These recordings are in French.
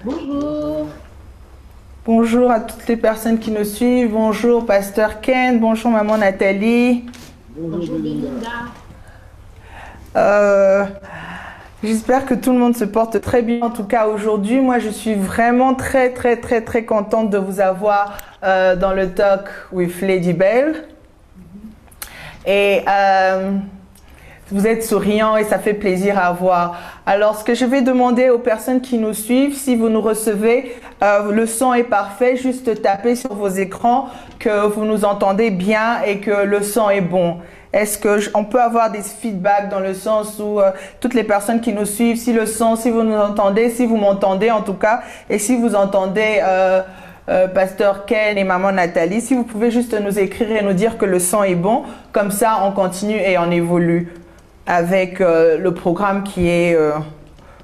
Bonjour. Bonjour à toutes les personnes qui nous suivent. Bonjour Pasteur Ken. Bonjour Maman Nathalie. Bonjour Belinda. Euh, J'espère que tout le monde se porte très bien. En tout cas, aujourd'hui, moi, je suis vraiment très contente de vous avoir dans le Talk with Lady Belle. Et vous êtes souriant et ça fait plaisir à voir. Alors, ce que je vais demander aux personnes qui nous suivent, si vous nous recevez, le son est parfait, juste tapez sur vos écrans que vous nous entendez bien et que le son est bon. Est-ce qu'on peut avoir des feedbacks dans le sens où toutes les personnes qui nous suivent, si le son, si vous nous entendez, si vous m'entendez en tout cas, et si vous entendez Pasteur Ken et Maman Nathalie, si vous pouvez juste nous écrire et nous dire que le son est bon, comme ça on continue et on évolue avec le programme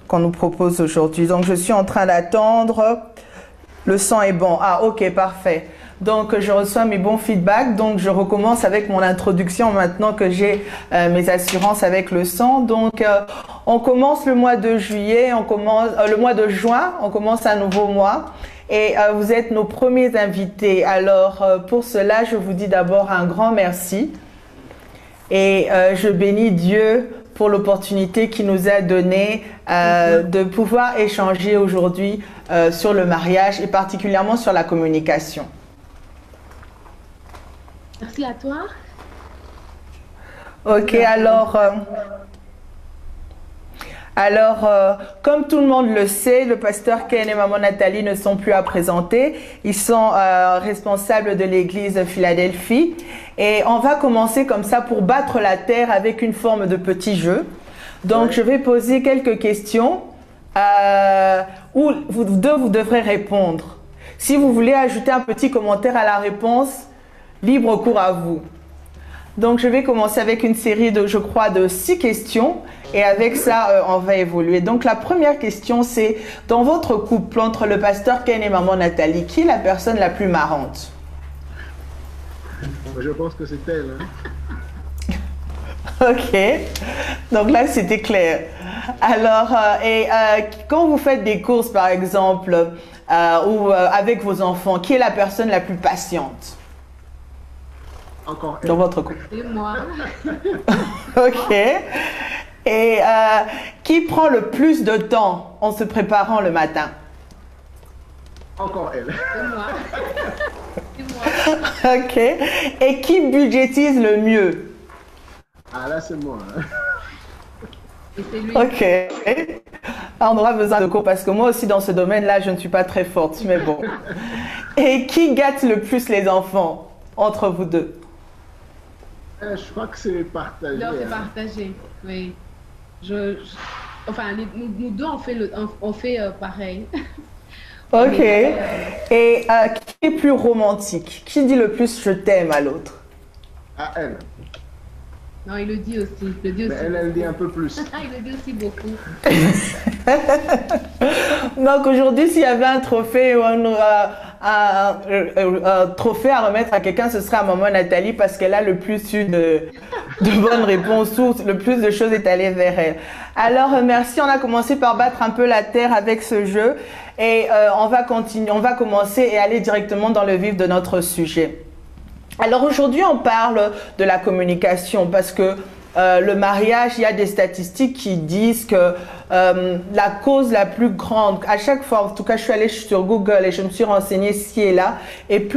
qu'on nous propose aujourd'hui. Donc je suis en train d'attendre. Le son est bon. Ah ok, parfait. Donc je reçois mes bons feedbacks. Donc je recommence avec mon introduction maintenant que j'ai mes assurances avec le son. Donc on commence le mois de juillet, on commence le mois de juin, on commence un nouveau mois. Et vous êtes nos premiers invités. Alors pour cela, je vous dis d'abord un grand merci. Et je bénis Dieu pour l'opportunité qu'il nous a donnée de pouvoir échanger aujourd'hui sur le mariage et particulièrement sur la communication. Merci à toi. Ok, alors, comme tout le monde le sait, le pasteur Ken et Maman Nathalie ne sont plus à présenter. Ils sont responsables de l'église Philadelphie. Et on va commencer comme ça pour battre la terre avec une forme de petit jeu. Donc, je vais poser quelques questions où vous devrez répondre. Si vous voulez ajouter un petit commentaire à la réponse, libre cours à vous. Donc, je vais commencer avec une série de, je crois, de 6 questions. Et avec ça, on va évoluer. Donc, la première question, c'est, dans votre couple, entre le pasteur Ken et Maman Nathalie, qui est la personne la plus marrante? Je pense que c'est elle. Hein? Ok. Donc là, c'était clair. Alors, quand vous faites des courses, par exemple, ou avec vos enfants, qui est la personne la plus patiente? Encore elle. Dans votre couple. C'est moi. Ok. Et qui prend le plus de temps en se préparant le matin? Encore elle. C'est moi. C'est moi. Ok. Et qui budgétise le mieux? Ah là, c'est moi. Hein. Et c'est lui. Ok. Ah, on aura besoin de cours parce que moi aussi dans ce domaine-là, je ne suis pas très forte, mais bon. Et qui gâte le plus les enfants entre vous deux? Je crois que c'est partagé. Non, c'est hein. partagé. Oui. Enfin, nous deux, on fait pareil. Ok. Mais, Et qui est plus romantique? Qui dit le plus je t'aime à l'autre? Ah, elle. non, il le dit aussi. Il le dit Mais aussi. elle dit un peu plus. Il le dit aussi beaucoup. Donc aujourd'hui, s'il y avait un trophée ou un trophée à remettre à quelqu'un, ce serait à Maman Nathalie parce qu'elle a le plus eu de bonnes réponses, ou le plus de choses est allé vers elle. Alors merci, on a commencé par battre un peu la terre avec ce jeu et on va commencer et aller directement dans le vif de notre sujet. Alors aujourd'hui, on parle de la communication parce que le mariage, il y a des statistiques qui disent que la cause la plus grande, à chaque fois, en tout cas je suis allée sur Google et je me suis renseignée ci et là, et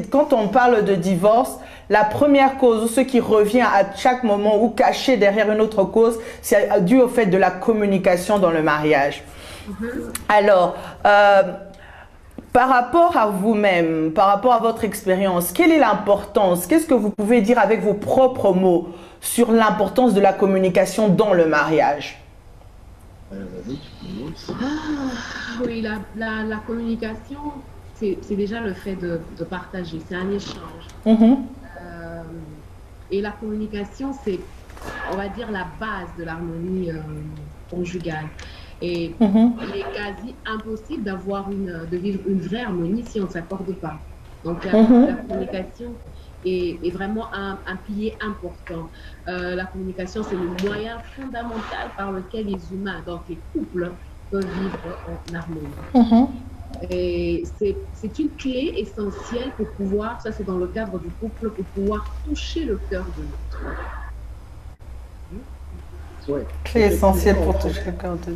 quand on parle de divorce, la première cause ou ce qui revient à chaque moment ou caché derrière une autre cause, c'est dû au fait de la communication dans le mariage. Alors, par rapport à vous-même, par rapport à votre expérience, quelle est l'importance? Qu'est-ce que vous pouvez dire avec vos propres mots sur l'importance de la communication dans le mariage? Vas-y, tu commences. Oui, la communication, c'est déjà le fait de partager. C'est un échange. Euh, et la communication, c'est, on va dire, la base de l'harmonie conjugale. Et il est quasi impossible de vivre une vraie harmonie si on ne s'accorde pas. Donc la communication est vraiment un pilier important. La communication, c'est le moyen fondamental par lequel les humains, donc les couples, peuvent vivre en harmonie. Et c'est une clé essentielle pour pouvoir, ça c'est dans le cadre du couple, pour pouvoir toucher le cœur de l'autre. Ouais. Clé essentielle pour toucher le cœur de Dieu.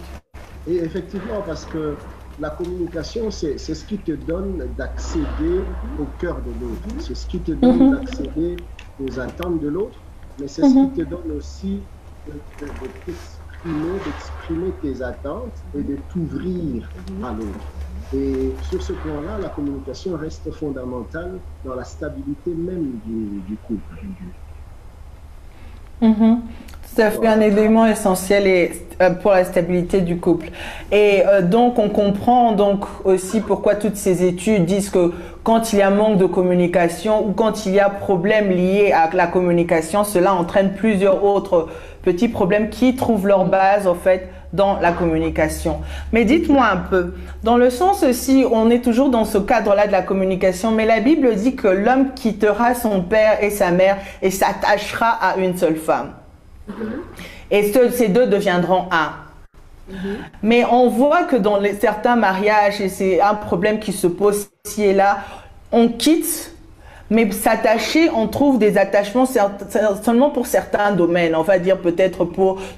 Et effectivement, parce que la communication, c'est ce qui te donne d'accéder au cœur de l'autre. C'est ce qui te donne d'accéder aux attentes de l'autre, mais c'est ce qui te donne aussi d'exprimer tes attentes et de t'ouvrir à l'autre. Et sur ce point-là, la communication reste fondamentale dans la stabilité même du couple. Ça fait un élément essentiel pour la stabilité du couple. Et donc, on comprend donc aussi pourquoi toutes ces études disent que quand il y a manque de communication ou quand il y a problème lié à la communication, cela entraîne plusieurs autres petits problèmes qui trouvent leur base, en fait, dans la communication. Mais dites-moi un peu, dans le sens aussi, on est toujours dans ce cadre-là de la communication, mais la Bible dit que l'homme quittera son père et sa mère et s'attachera à une seule femme. Et ces deux deviendront un. Mais on voit que dans certains mariages, et c'est un problème qui se pose ici et là, on quitte, mais s'attacher, on trouve des attachements seulement pour certains domaines. On va dire peut-être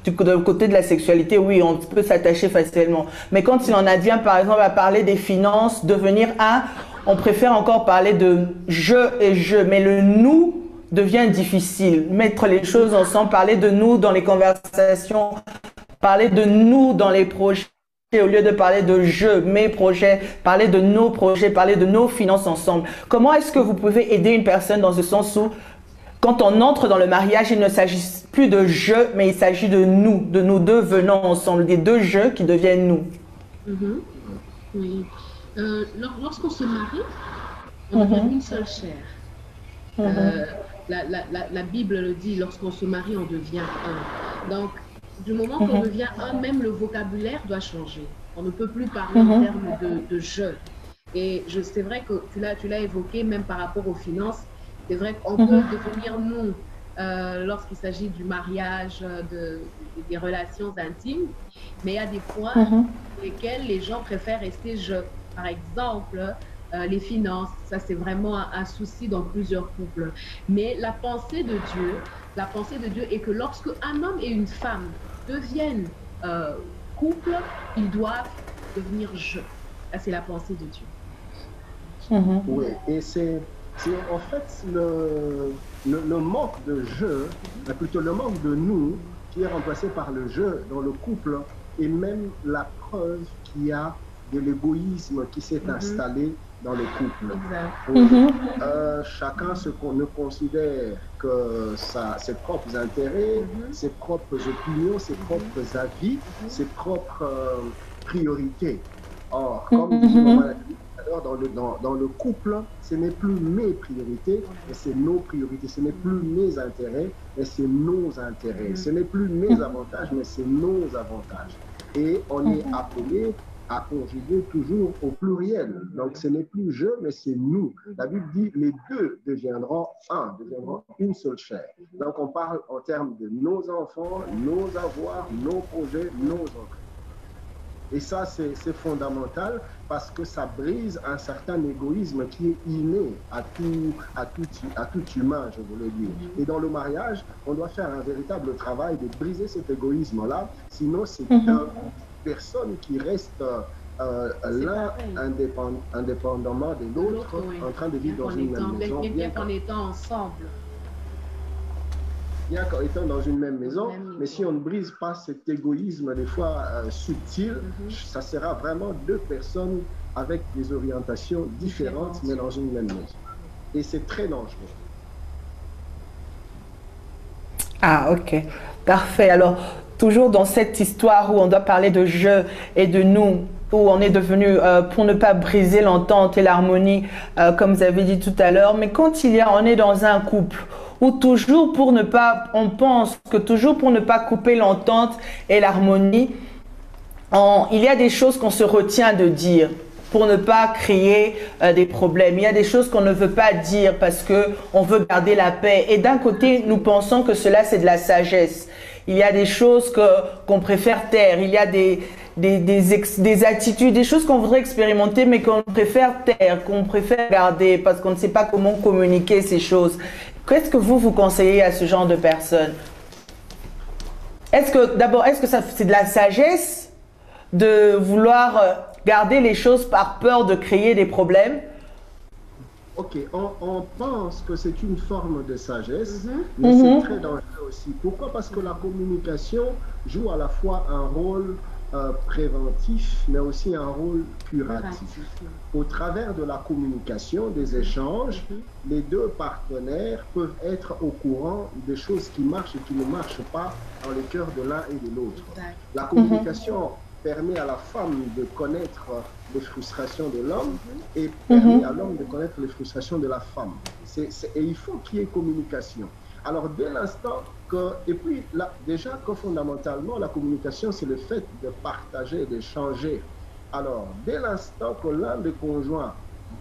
du côté de la sexualité, oui, on peut s'attacher facilement. Mais quand il en advient, par exemple, à parler des finances, devenir un, on préfère encore parler de je et je. Mais le nous devient difficile. Mettre les choses ensemble, parler de nous dans les conversations, parler de nous dans les projets, au lieu de parler de je, mes projets, parler de nos projets, parler de nos finances ensemble. Comment est-ce que vous pouvez aider une personne dans ce sens où, quand on entre dans le mariage, il ne s'agit plus de je, mais il s'agit de nous deux venant ensemble, des deux je qui deviennent nous. Oui. Lorsqu'on se marie, on devient une seule chair. La Bible le dit, lorsqu'on se marie, on devient un. Donc, du moment qu'on devient un, même le vocabulaire doit changer. On ne peut plus parler en termes de je. Et c'est vrai que tu l'as évoqué, même par rapport aux finances, c'est vrai qu'on peut devenir nous lorsqu'il s'agit du mariage, des relations intimes, mais il y a des points sur lesquels les gens préfèrent rester je. Par exemple, les finances, ça c'est vraiment un souci dans plusieurs couples. Mais la pensée de Dieu est que lorsque un homme et une femme deviennent couple, ils doivent devenir je. Ça c'est la pensée de Dieu. Oui, et c'est en fait le manque de je, plutôt le manque de nous, qui est remplacé par le je dans le couple, et même la preuve qu'il y a de l'égoïsme qui s'est installé dans le couple. Chacun ne considère que ses propres intérêts, ses propres opinions, ses propres avis, ses propres priorités. Or, comme dans le couple, ce n'est plus mes priorités, mais c'est nos priorités. Ce n'est plus mes intérêts, mais c'est nos intérêts. Ce n'est plus mes avantages, mais c'est nos avantages. Et on est appelé à conjuguer toujours au pluriel. Donc, ce n'est plus je, mais c'est nous. La Bible dit les deux deviendront un, deviendront une seule chair. Donc, on parle en termes de nos enfants, nos avoirs, nos projets, nos entrées. Et ça, c'est fondamental parce que ça brise un certain égoïsme qui est inné à tout humain, je voulais dire. Et dans le mariage, on doit faire un véritable travail de briser cet égoïsme-là. Sinon, c'est une personne qui reste l'un indépendamment de l'autre, en train de vivre dans une même maison. Bien qu'en étant ensemble. Bien qu'en étant dans une même maison, mais si on ne brise pas cet égoïsme des fois subtil, ça sera vraiment deux personnes avec des orientations différentes, mais dans une même maison. Et c'est très dangereux. Ah, ok. Parfait. Alors, toujours dans cette histoire où on doit parler de je et de nous, où on est devenu, pour ne pas briser l'entente et l'harmonie, comme vous avez dit tout à l'heure, mais quand on est dans un couple, ou toujours on pense que toujours pour ne pas couper l'entente et l'harmonie, il y a des choses qu'on se retient de dire pour ne pas créer des problèmes. Il y a des choses qu'on ne veut pas dire parce qu'on veut garder la paix. Et d'un côté, nous pensons que cela, c'est de la sagesse. Il y a des choses qu'on préfère taire. Il y a des attitudes, des choses qu'on voudrait expérimenter, mais qu'on préfère taire, qu'on préfère garder parce qu'on ne sait pas comment communiquer ces choses. Qu'est-ce que vous conseillez à ce genre de personnes? D'abord, est-ce que c'est de la sagesse de vouloir garder les choses par peur de créer des problèmes? Ok, on pense que c'est une forme de sagesse, mais c'est très dangereux aussi. Pourquoi? Parce que la communication joue à la fois un rôle préventif, mais aussi un rôle curatif. Au travers de la communication, des échanges, les deux partenaires peuvent être au courant des choses qui marchent et qui ne marchent pas dans le cœur de l'un et de l'autre. La communication permet à la femme de connaître les frustrations de l'homme et permet à l'homme de connaître les frustrations de la femme. Et il faut qu'il y ait communication. Alors, dès l'instant que... Et puis, là, déjà que fondamentalement, la communication, c'est le fait de partager, d'échanger. Alors, dès l'instant que l'un des conjoints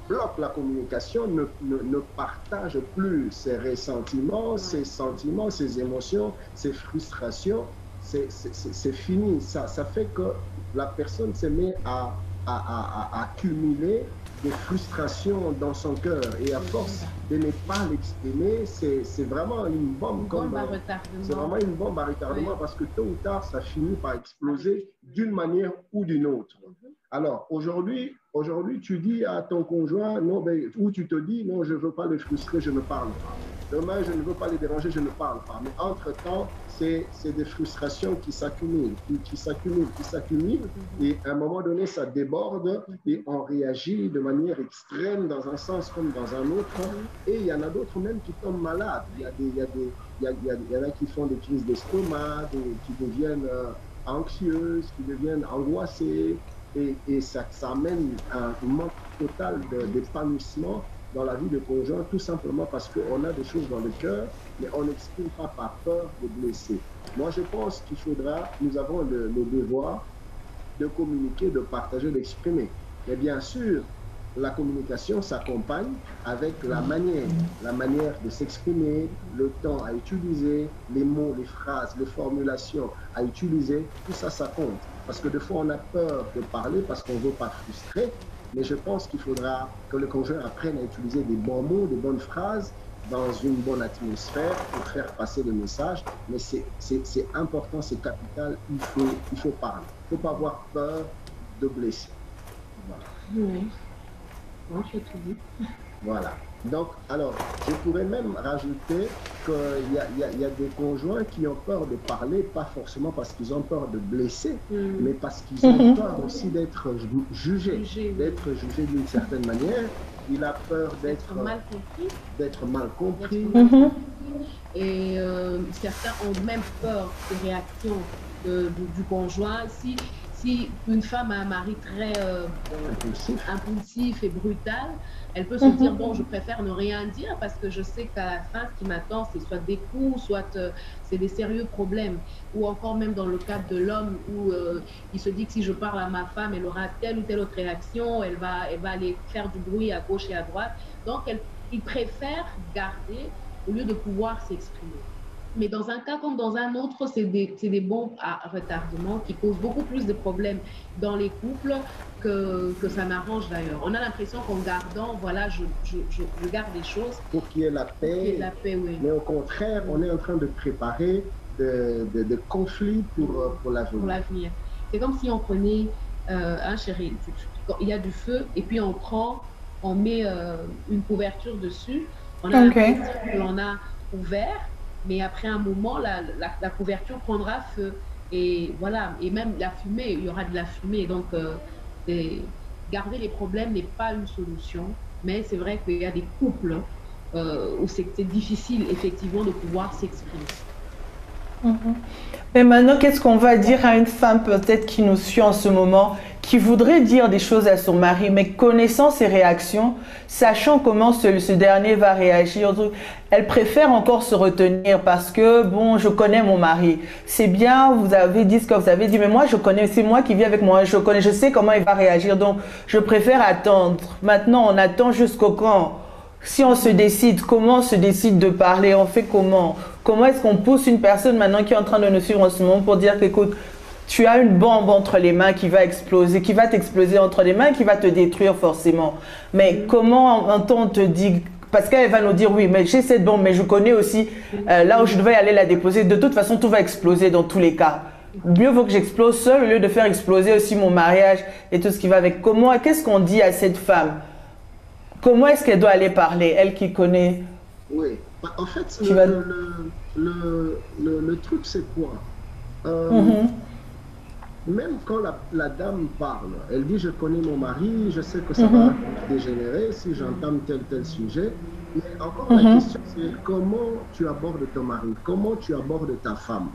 bloque la communication, ne partage plus ses ressentiments, ses sentiments, ses émotions, ses frustrations, c'est fini. Ça fait que la personne se met à accumuler des frustrations dans son cœur. Et à force de ne pas l'exprimer, c'est vraiment une bombe. C'est vraiment une bombe à retardement parce que tôt ou tard, ça finit par exploser d'une manière ou d'une autre. Alors, aujourd'hui, tu dis à ton conjoint, non, ou tu te dis, non, je ne veux pas le frustrer, je ne parle pas. Demain, je ne veux pas les déranger, je ne parle pas. Mais entre-temps, c'est des frustrations qui s'accumulent, qui s'accumulent. Et à un moment donné, ça déborde et on réagit de manière extrême dans un sens comme dans un autre. Et il y en a d'autres même qui tombent malades. Il y en a qui font des crises d'estomac, qui deviennent anxieuses, qui deviennent angoissées. Et ça amène un manque total d'épanouissement dans la vie de conjoint, tout simplement parce qu'on a des choses dans le cœur, mais on n'exprime pas par peur de blesser. Moi, je pense nous avons le devoir de communiquer, de partager, d'exprimer. Mais bien sûr, la communication s'accompagne avec la manière de s'exprimer, le temps à utiliser, les mots, les phrases, les formulations à utiliser, tout ça, ça compte. Parce que des fois, on a peur de parler parce qu'on ne veut pas frustrer, mais je pense qu'il faudra que le conjoint apprenne à utiliser des bons mots, des bonnes phrases dans une bonne atmosphère pour faire passer le message. Mais c'est important, c'est capital, il faut parler. Il ne faut pas avoir peur de blesser. Voilà. Oui. Non, je te dis. Voilà. Donc, alors, je pourrais même rajouter qu'il y a des conjoints qui ont peur de parler, pas forcément parce qu'ils ont peur de blesser, mais parce qu'ils ont peur aussi d'être jugés, d'une certaine manière. Il a peur d'être mal compris. Et certains ont même peur des réactions du conjoint. Si une femme a un mari très impulsif et brutal, elle peut se dire, bon, je préfère ne rien dire parce que je sais qu'à la fin, ce qui m'attend, c'est soit des coups, soit c'est des sérieux problèmes. Ou encore même dans le cadre de l'homme où il se dit que si je parle à ma femme, elle aura telle ou telle autre réaction, elle va aller faire du bruit à gauche et à droite. Donc, il préfère garder au lieu de pouvoir s'exprimer. Mais dans un cas comme dans un autre, c'est des bombes à retardement qui posent beaucoup plus de problèmes dans les couples que ça n'arrange d'ailleurs. On a l'impression qu'en gardant, voilà, je garde les choses. Pour qu'il y ait la paix. Oui. Mais au contraire, on est en train de préparer de conflits pour l'avenir. Pour l'avenir. C'est comme si on prenait un chéri, il y a du feu et puis on met une couverture dessus. On a l'impression que l'on a ouvert. Mais après un moment, la couverture prendra feu. Et voilà, et même la fumée, il y aura de la fumée. Donc, garder les problèmes n'est pas une solution. Mais c'est vrai qu'il y a des couples où c'est difficile, effectivement, de pouvoir s'exprimer. Mais maintenant, qu'est-ce qu'on va dire à une femme peut-être qui nous suit en ce moment, qui voudrait dire des choses à son mari, mais connaissant ses réactions, sachant comment ce dernier va réagir, elle préfère encore se retenir parce que, bon, je connais mon mari. C'est bien, vous avez dit ce que vous avez dit, mais moi, c'est moi qui vis avec moi, je sais comment il va réagir, donc je préfère attendre. Maintenant, on attend jusqu'au quand? Si on se décide, comment on se décide de parler? On fait comment? Comment est-ce qu'on pousse une personne maintenant qui est en train de nous suivre en ce moment pour dire qu'écoute, tu as une bombe entre les mains qui va exploser, qui va t'exploser entre les mains, qui va te détruire forcément. Mais comment on te dit, parce qu'elle va nous dire oui, mais j'ai cette bombe, mais je connais aussi là où je devais aller la déposer. De toute façon, tout va exploser dans tous les cas. Mieux vaut que j'explose seul au lieu de faire exploser aussi mon mariage et tout ce qui va avec. Comment, qu'est-ce qu'on dit à cette femme? Comment est-ce qu'elle doit aller parler, elle qui connaît? Oui, en fait, le truc, c'est quoi? Même quand la dame parle, elle dit, je connais mon mari, je sais que ça va dégénérer si j'entame tel sujet. Mais encore la question, c'est comment tu abordes ton mari, comment tu abordes ta femme,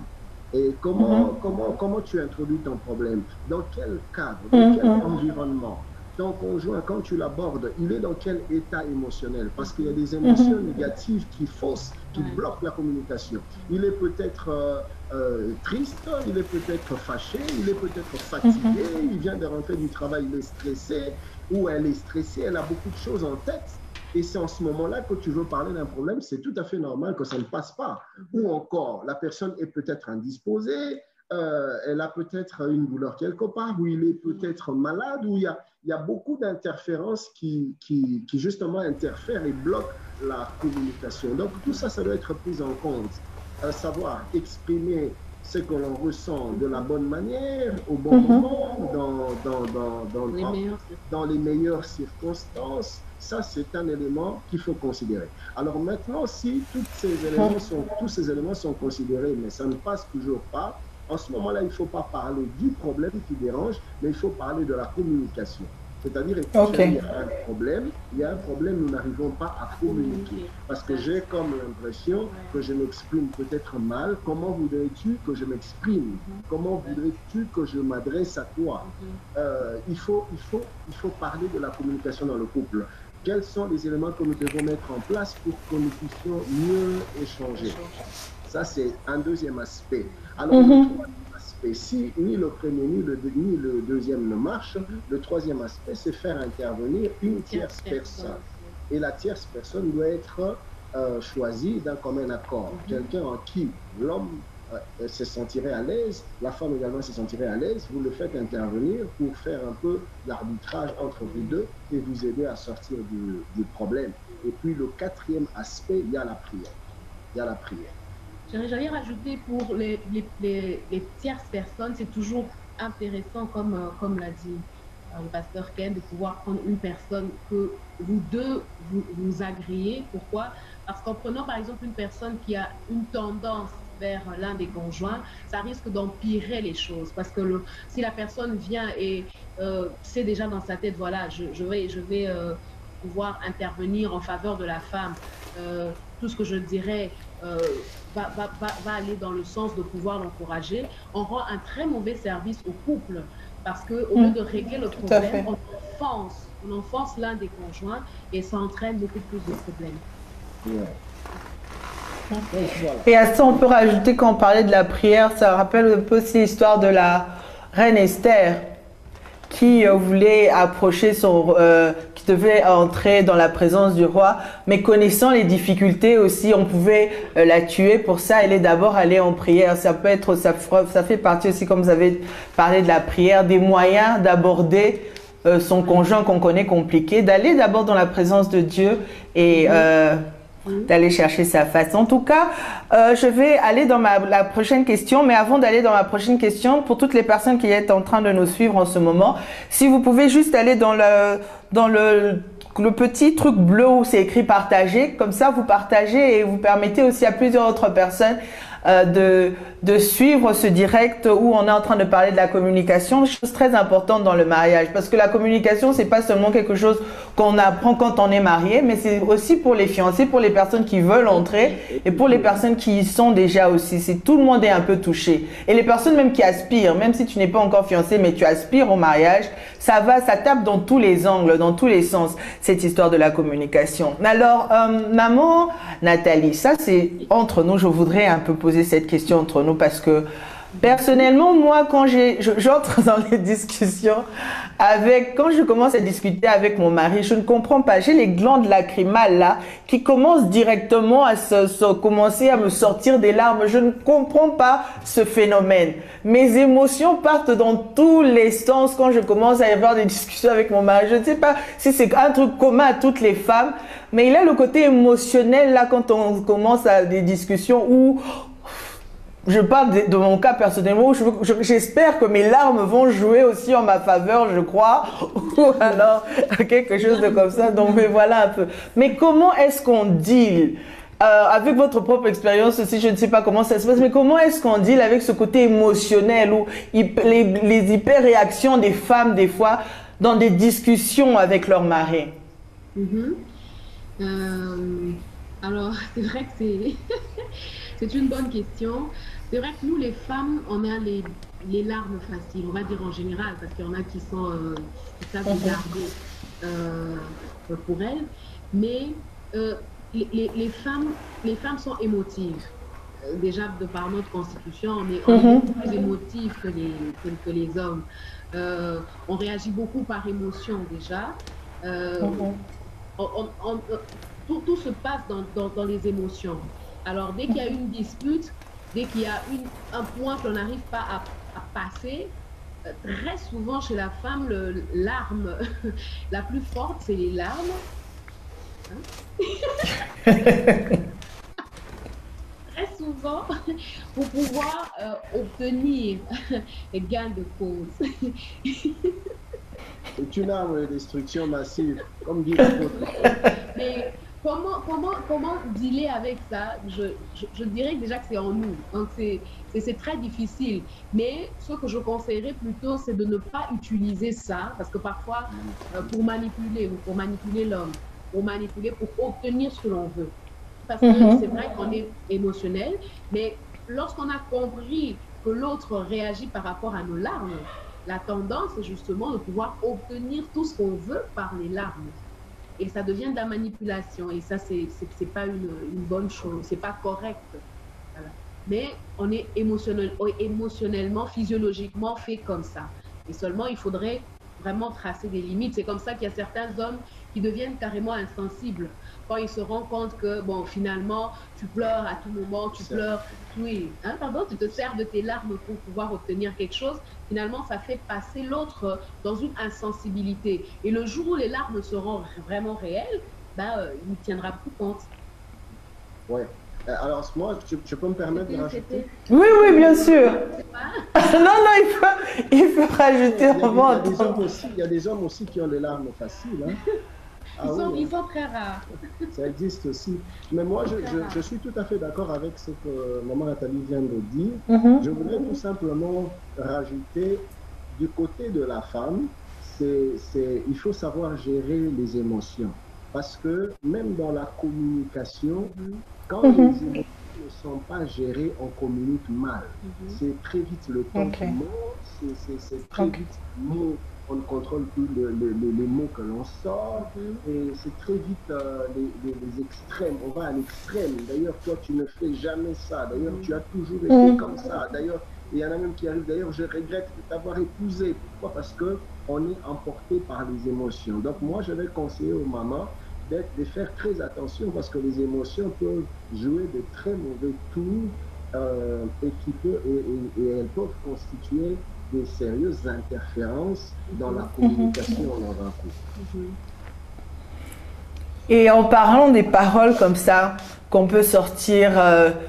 et comment tu introduis ton problème, dans quel cadre, dans quel environnement. Ton conjoint, quand tu l'abordes, il est dans quel état émotionnel? Parce qu'il y a des émotions négatives qui faussent, qui bloquent la communication. Il est peut-être triste, il est peut-être fâché, il est peut-être fatigué, il vient de rentrer du travail, il est stressé, ou elle est stressée, elle a beaucoup de choses en tête. Et c'est en ce moment-là que tu veux parler d'un problème, c'est tout à fait normal que ça ne passe pas. Ou encore, la personne est peut-être indisposée, elle a peut-être une douleur quelque part, ou il est peut-être malade, ou il y a beaucoup d'interférences qui justement interfèrent et bloquent la communication. Donc tout ça, ça doit être pris en compte. Savoir exprimer ce que l'on ressent de la bonne manière, au bon moment, dans les meilleures circonstances. Ça, c'est un élément qu'il faut considérer. Alors maintenant, si tous ces éléments sont considérés, mais ça ne passe toujours pas, en ce moment-là, il ne faut pas parler du problème qui dérange, mais il faut parler de la communication. C'est-à-dire qu'il y a un problème, nous n'arrivons pas à communiquer. Parce que j'ai comme l'impression que je m'exprime peut-être mal. Comment voudrais-tu que je m'exprime? Comment voudrais-tu que je m'adresse à toi? Il faut parler de la communication dans le couple. Quels sont les éléments que nous devons mettre en place pour que nous puissions mieux échanger? Ça, c'est un deuxième aspect. Alors, le troisième aspect, si ni le premier ni le deuxième ne marche, le troisième aspect, c'est faire intervenir une tierce personne. Et la tierce personne doit être choisie d'un commun accord. Quelqu'un en qui l'homme se sentirait à l'aise, la femme également se sentirait à l'aise, vous le faites intervenir pour faire un peu l'arbitrage entre vous deux et vous aider à sortir du problème. Et puis le quatrième aspect, il y a la prière. Il y a la prière. J'allais rajouter pour les tierces personnes, c'est toujours intéressant, comme l'a dit le pasteur Ken, de pouvoir prendre une personne que vous deux vous agréez. Pourquoi? Parce qu'en prenant par exemple une personne qui a une tendance vers l'un des conjoints, ça risque d'empirer les choses. Parce que si la personne vient et c'est déjà dans sa tête, voilà, je vais pouvoir intervenir en faveur de la femme, tout ce que je dirais va aller dans le sens de pouvoir l'encourager, on rend un très mauvais service au couple parce qu'au lieu de régler le problème, on enfonce l'un des conjoints et ça entraîne beaucoup plus de problèmes. Et à ça, on peut rajouter, quand on parlait de la prière, ça rappelle un peu aussi l'histoire de la reine Esther qui voulait approcher qui devait entrer dans la présence du roi, mais connaissant les difficultés aussi, on pouvait la tuer. Pour ça, elle est d'abord allée en prière. Ça peut être, ça fait partie aussi, comme vous avez parlé de la prière, des moyens d'aborder son conjoint qu'on connaît compliqué, d'aller d'abord dans la présence de Dieu et d'aller chercher sa face. En tout cas, je vais aller dans la prochaine question, mais avant d'aller dans ma prochaine question, pour toutes les personnes qui sont en train de nous suivre en ce moment, si vous pouvez juste aller dans le petit truc bleu où c'est écrit partager, comme ça vous partagez et vous permettez aussi à plusieurs autres personnes de suivre ce direct où on est en train de parler de la communication, chose très importante dans le mariage, parce que la communication, c'est pas seulement quelque chose qu'on apprend quand on est marié, mais c'est aussi pour les fiancés, pour les personnes qui veulent entrer et pour les personnes qui y sont déjà aussi. C'est tout le monde est un peu touché. Et les personnes même qui aspirent, même si tu n'es pas encore fiancé, mais tu aspires au mariage, ça tape dans tous les angles, dans tous les sens, cette histoire de la communication. Alors, maman Nathalie, ça c'est entre nous, je voudrais un peu poser cette question entre nous parce que Personnellement, moi, quand j'entre dans les discussions quand je commence à discuter avec mon mari, je ne comprends pas. J'ai les glandes lacrymales là qui commencent directement à commencer à me sortir des larmes. Je ne comprends pas ce phénomène. Mes émotions partent dans tous les sens quand je commence à y avoir des discussions avec mon mari. Je ne sais pas si c'est un truc commun à toutes les femmes, mais il y a le côté émotionnel là quand on commence à des discussions où je parle de mon cas personnellement, j'espère que mes larmes vont jouer aussi en ma faveur, je crois, ou alors quelque chose de comme ça. Donc, mais voilà un peu. Mais comment est-ce qu'on deal avec votre propre expérience aussi, je ne sais pas comment ça se passe, mais comment est-ce qu'on deal avec ce côté émotionnel ou les hyper-réactions des femmes, des fois, dans des discussions avec leur mari? Alors, c'est vrai que c'est une bonne question. C'est vrai que nous, les femmes, on a les larmes faciles, on va dire en général, parce qu'il y en a qui savent garder pour elles. Mais les femmes sont émotives. Déjà, de par notre constitution, on est beaucoup plus émotifs que les hommes. On réagit beaucoup par émotion déjà. Tout se passe dans les émotions. Alors, dès qu'il y a une dispute, dès qu'il y a un point qu'on n'arrive pas à passer, très souvent chez la femme, l'arme la plus forte, c'est les larmes. Hein? Très souvent, pour pouvoir obtenir gain de cause. C'est une arme de destruction massive, comme dit l'apôtre. Mais comment dealer avec ça? Je dirais déjà que c'est en nous. Donc c'est très difficile. Mais ce que je conseillerais plutôt, c'est de ne pas utiliser ça, parce que parfois, pour manipuler l'homme, pour obtenir ce que l'on veut. Parce que c'est vrai qu'on est émotionnel, mais lorsqu'on a compris que l'autre réagit par rapport à nos larmes, la tendance est justement de pouvoir obtenir tout ce qu'on veut par les larmes. Et ça devient de la manipulation. Et ça, c'est pas une bonne chose. C'est pas correct. Voilà. Mais on est émotionnellement, physiologiquement fait comme ça. Et seulement, il faudrait vraiment tracer des limites. C'est comme ça qu'il y a certains hommes qui deviennent carrément insensibles. Quand ils se rendent compte que, bon, finalement, tu pleures à tout moment, tu pleures, oui, hein, pardon, tu te sers de tes larmes pour pouvoir obtenir quelque chose. Finalement, ça fait passer l'autre dans une insensibilité. Et le jour où les larmes seront vraiment réelles, il ne tiendra plus compte. Oui. Alors, moi, je peux me permettre de rajouter? Oui, oui, bien sûr. Non, il faut rajouter avant. Il y a des hommes aussi qui ont des larmes faciles. Hein. Ils sont très rares. Ça existe aussi. Mais moi, je suis tout à fait d'accord avec ce que maman Nathalie vient de dire. Je voudrais tout simplement rajouter du côté de la femme, il faut savoir gérer les émotions. Parce que même dans la communication, quand les émotions ne sont pas gérées, on communique mal. C'est très vite le temps qui monte, c'est très vite on ne contrôle plus les mots que l'on sort, et c'est très vite les extrêmes, on va à l'extrême. D'ailleurs, toi, tu ne fais jamais ça. D'ailleurs, tu as toujours été comme ça. D'ailleurs, il y en a même qui arrivent, d'ailleurs, je regrette de t'avoir épousé. Pourquoi? Parce qu'on est emporté par les émotions. Donc, moi, je vais conseiller aux mamans de faire très attention, parce que les émotions peuvent jouer de très mauvais tours et elles peuvent constituer des sérieuses interférences dans la communication dans un couple. Et en parlant des paroles comme ça, qu'on peut sortir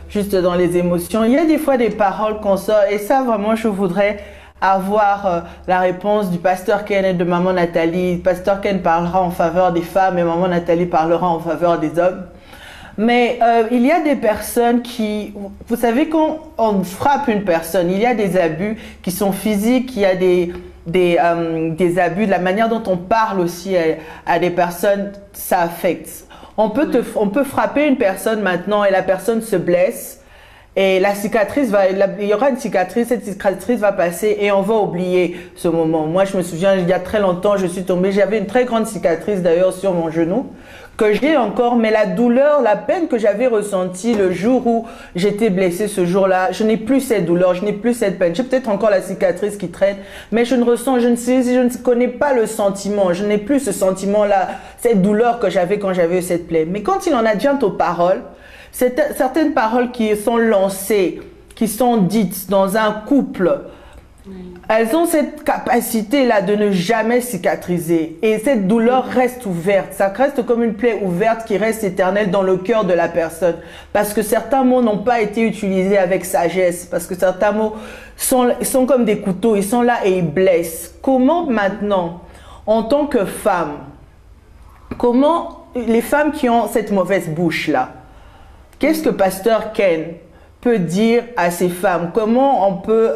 juste dans les émotions, il y a des fois des paroles qu'on sort, et ça vraiment je voudrais avoir la réponse du pasteur Ken et de maman Nathalie. Pasteur Ken parlera en faveur des femmes et maman Nathalie parlera en faveur des hommes. Mais il y a des personnes qui, vous savez, quand on frappe une personne, il y a des abus qui sont physiques, il y a des abus, de la manière dont on parle aussi à des personnes, ça affecte. On peut frapper une personne maintenant et la personne se blesse et la cicatrice il y aura une cicatrice, cette cicatrice va passer et on va oublier ce moment. Moi, je me souviens, il y a très longtemps, je suis tombée, j'avais une très grande cicatrice d'ailleurs sur mon genou. que j'ai encore, mais la douleur, la peine que j'avais ressentie le jour où j'étais blessée ce jour-là, je n'ai plus cette douleur, je n'ai plus cette peine. J'ai peut-être encore la cicatrice qui traîne, mais je ne connais pas le sentiment, je n'ai plus ce sentiment-là, cette douleur que j'avais quand j'avais cette plaie. Mais quand il en advient aux paroles, certaines paroles qui sont lancées, qui sont dites dans un couple, elles ont cette capacité-là de ne jamais cicatriser. Et cette douleur reste ouverte. Ça reste comme une plaie ouverte qui reste éternelle dans le cœur de la personne. Parce que certains mots n'ont pas été utilisés avec sagesse. Parce que certains mots sont comme des couteaux. Ils sont là et ils blessent. Comment maintenant, en tant que femme, comment les femmes qui ont cette mauvaise bouche-là, qu'est-ce que Pasteur Ken peut dire à ces femmes? Comment on peut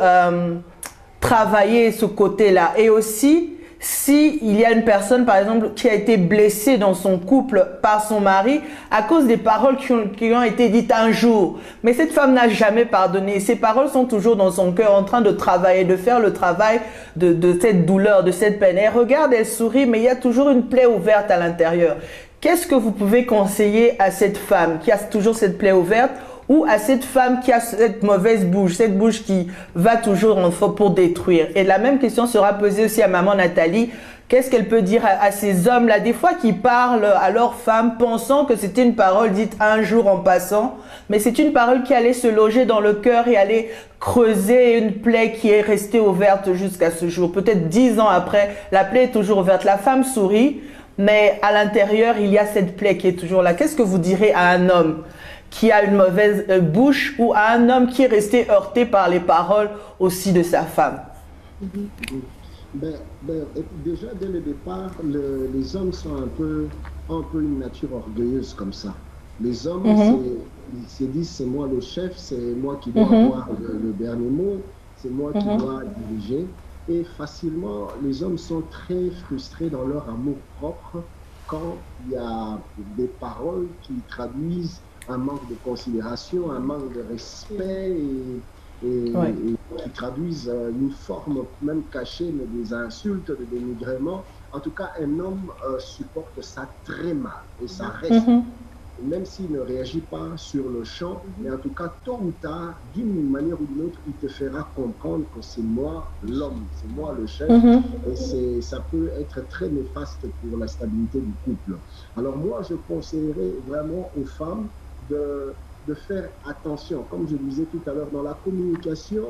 travailler ce côté-là? Et aussi, s'il y a une personne, par exemple, qui a été blessée dans son couple par son mari à cause des paroles qui ont été dites un jour, mais cette femme n'a jamais pardonné. Ces paroles sont toujours dans son cœur en train de travailler, de faire le travail de cette douleur, de cette peine. Elle regarde, elle sourit, mais il y a toujours une plaie ouverte à l'intérieur. Qu'est-ce que vous pouvez conseiller à cette femme qui a toujours cette plaie ouverte, ou à cette femme qui a cette mauvaise bouche, cette bouche qui va toujours en faux pour détruire? Et la même question sera posée aussi à maman Nathalie. Qu'est-ce qu'elle peut dire à ces hommes-là, des fois qui parlent à leurs femmes pensant que c'était une parole dite un jour en passant, mais c'est une parole qui allait se loger dans le cœur et allait creuser une plaie qui est restée ouverte jusqu'à ce jour. Peut-être 10 ans après, la plaie est toujours ouverte. La femme sourit, mais à l'intérieur, il y a cette plaie qui est toujours là. Qu'est-ce que vous direz à un homme qui a une mauvaise bouche, ou à un homme qui est resté heurté par les paroles aussi de sa femme? Déjà, dès le départ, les hommes sont un peu une nature orgueilleuse comme ça. Les hommes, ils se disent, c'est moi le chef, c'est moi qui dois avoir le dernier mot, c'est moi qui dois diriger. Et facilement, les hommes sont très frustrés dans leur amour propre quand il y a des paroles qui traduisent un manque de considération, un manque de respect et qui traduisent une forme même cachée, mais des insultes, des dénigrements. En tout cas, un homme supporte ça très mal et ça reste. Même s'il ne réagit pas sur le champ, mais en tout cas, tôt ou tard, d'une manière ou d'une autre, il te fera comprendre que c'est moi l'homme, c'est moi le chef, et ça peut être très néfaste pour la stabilité du couple. Alors moi, je conseillerais vraiment aux femmes de faire attention. Comme je disais tout à l'heure, dans la communication,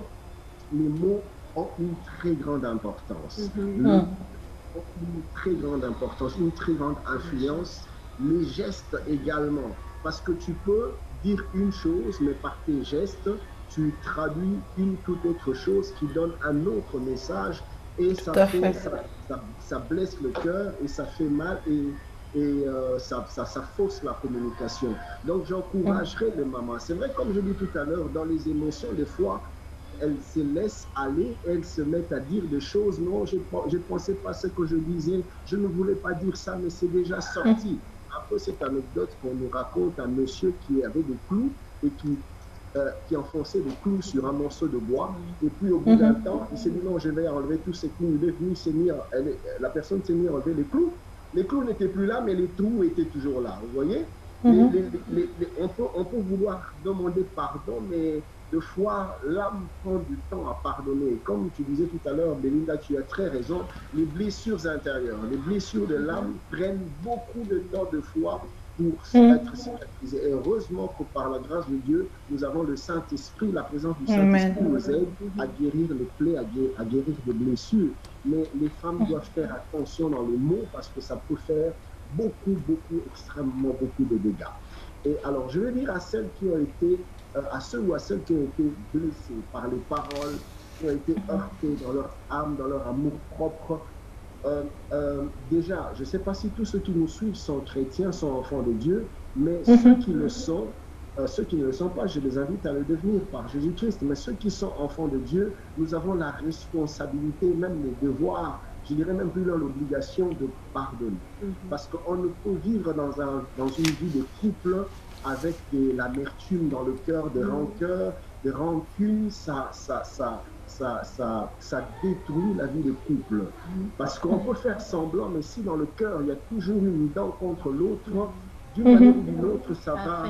les mots ont une très grande importance. Une très grande importance, une très grande influence. Les gestes également, parce que tu peux dire une chose, mais par tes gestes, tu traduis une toute autre chose qui donne un autre message, et ça blesse le cœur et ça fait mal, et ça fausse la communication. Donc j'encouragerais les mamans. C'est vrai, comme je dis tout à l'heure, dans les émotions, des fois, elles se laissent aller, elles se mettent à dire des choses. Non, je ne pensais pas ce que je disais, je ne voulais pas dire ça, mais c'est déjà sorti. Après cette anecdote qu'on nous raconte, un monsieur qui avait des clous et qui enfonçait des clous sur un morceau de bois, et puis au bout d'un temps, il s'est dit non, je vais enlever tous ces clous. Il est venu la personne s'est mise à enlever les clous. Les clous n'étaient plus là, mais les trous étaient toujours là. Vous voyez, on peut vouloir demander pardon, mais deux fois, l'âme prend du temps à pardonner. Comme tu disais tout à l'heure, Belinda, tu as très raison, les blessures intérieures, les blessures de l'âme prennent beaucoup de temps de fois pour être cicatrisées. Et heureusement que par la grâce de Dieu, nous avons le Saint-Esprit, la présence du Saint-Esprit nous aide à guérir les plaies, à guérir les blessures. Mais les femmes doivent faire attention dans les mots, parce que ça peut faire extrêmement beaucoup de dégâts. Et alors, je veux dire à celles qui ont été à ceux ou à celles qui ont été blessés par les paroles, qui ont été heurtés dans leur âme, dans leur amour propre. Déjà, je ne sais pas si tous ceux qui nous suivent sont chrétiens, sont enfants de Dieu, mais ceux qui le sont, ceux qui ne le sont pas, je les invite à le devenir par Jésus-Christ. Mais ceux qui sont enfants de Dieu, nous avons la responsabilité, même les devoirs, je dirais même plus l'obligation de pardonner. Parce qu'on ne peut vivre dans une vie de couple avec de l'amertume dans le cœur, des rancœurs, des rancunes, ça ça détruit la vie de couple. Parce qu'on peut faire semblant, mais si dans le cœur, il y a toujours une dent contre l'autre, d'une manière ou d'une autre, ça va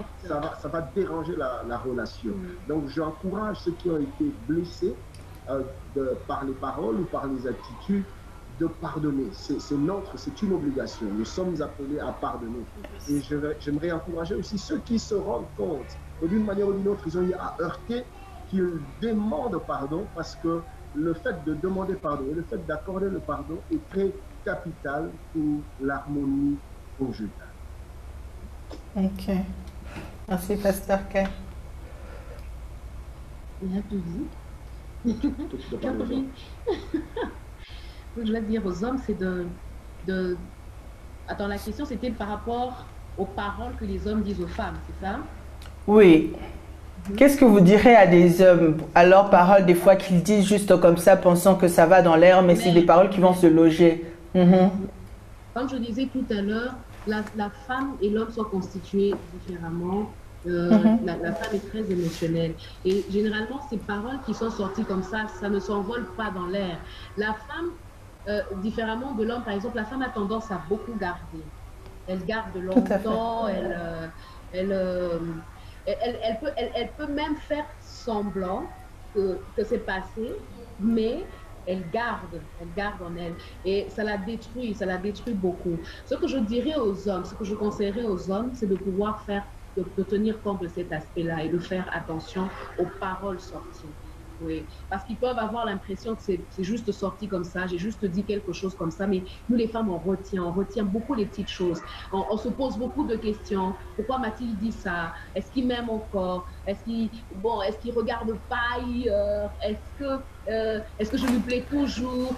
déranger la relation. Donc, j'encourage ceux qui ont été blessés par les paroles ou par les attitudes de pardonner. C'est une obligation. Nous sommes appelés à pardonner. Et j'aimerais encourager aussi ceux qui se rendent compte que d'une manière ou d'une autre, ils ont eu à heurter, qu'ils demandent pardon, parce que le fait de demander pardon et le fait d'accorder le pardon est très capital pour l'harmonie conjugale. Ok. Merci, Pasteur Kay. Il a tout dit. Je vais dire aux hommes, c'est de... Attends, la question c'était par rapport aux paroles que les hommes disent aux femmes, c'est ça? Oui. Qu'est-ce que vous direz à des hommes, à leurs paroles, des fois qu'ils disent juste comme ça, pensant que ça va dans l'air, mais c'est des paroles qui vont se loger? Comme je disais tout à l'heure, la femme et l'homme sont constitués différemment. La femme est très émotionnelle. Et généralement, ces paroles qui sont sorties comme ça ne s'envolent pas dans l'air. La femme, différemment de l'homme, par exemple, la femme a tendance à beaucoup garder. Elle garde longtemps, elle peut même faire semblant que c'est passé, mais elle garde en elle. Et ça la détruit beaucoup. Ce que je dirais aux hommes, ce que je conseillerais aux hommes, c'est de pouvoir de tenir compte de cet aspect-là et de faire attention aux paroles sorties. Oui, parce qu'ils peuvent avoir l'impression que c'est juste sorti comme ça, j'ai juste dit quelque chose comme ça, mais nous les femmes, on retient beaucoup les petites choses. On se pose beaucoup de questions. Pourquoi m'a-t-il dit ça? Est-ce qu'il m'aime encore? Est-ce qu'il regarde pas ailleurs? Est-ce que je lui plais toujours?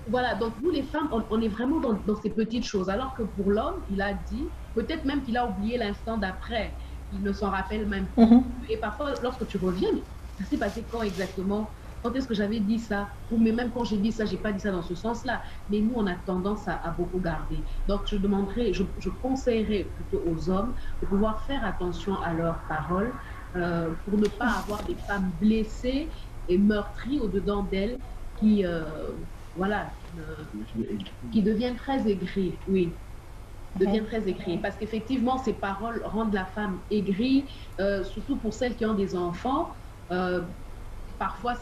Voilà, donc nous les femmes, on est vraiment dans ces petites choses, alors que pour l'homme, il a dit, peut-être même qu'il a oublié l'instant d'après. Il ne s'en rappelle même plus. Et parfois, lorsque tu reviens, ça s'est passé quand exactement? Quand est-ce que j'avais dit ça? Ou mais même quand j'ai dit ça, j'ai pas dit ça dans ce sens-là. Mais nous, on a tendance à beaucoup garder. Donc, je conseillerais plutôt aux hommes de pouvoir faire attention à leurs paroles pour ne pas avoir des femmes blessées et meurtries au-dedans d'elles qui deviennent très aigries. Oui. Devient très aigrie, parce qu'effectivement ces paroles rendent la femme aigrie, surtout pour celles qui ont des enfants. Parfois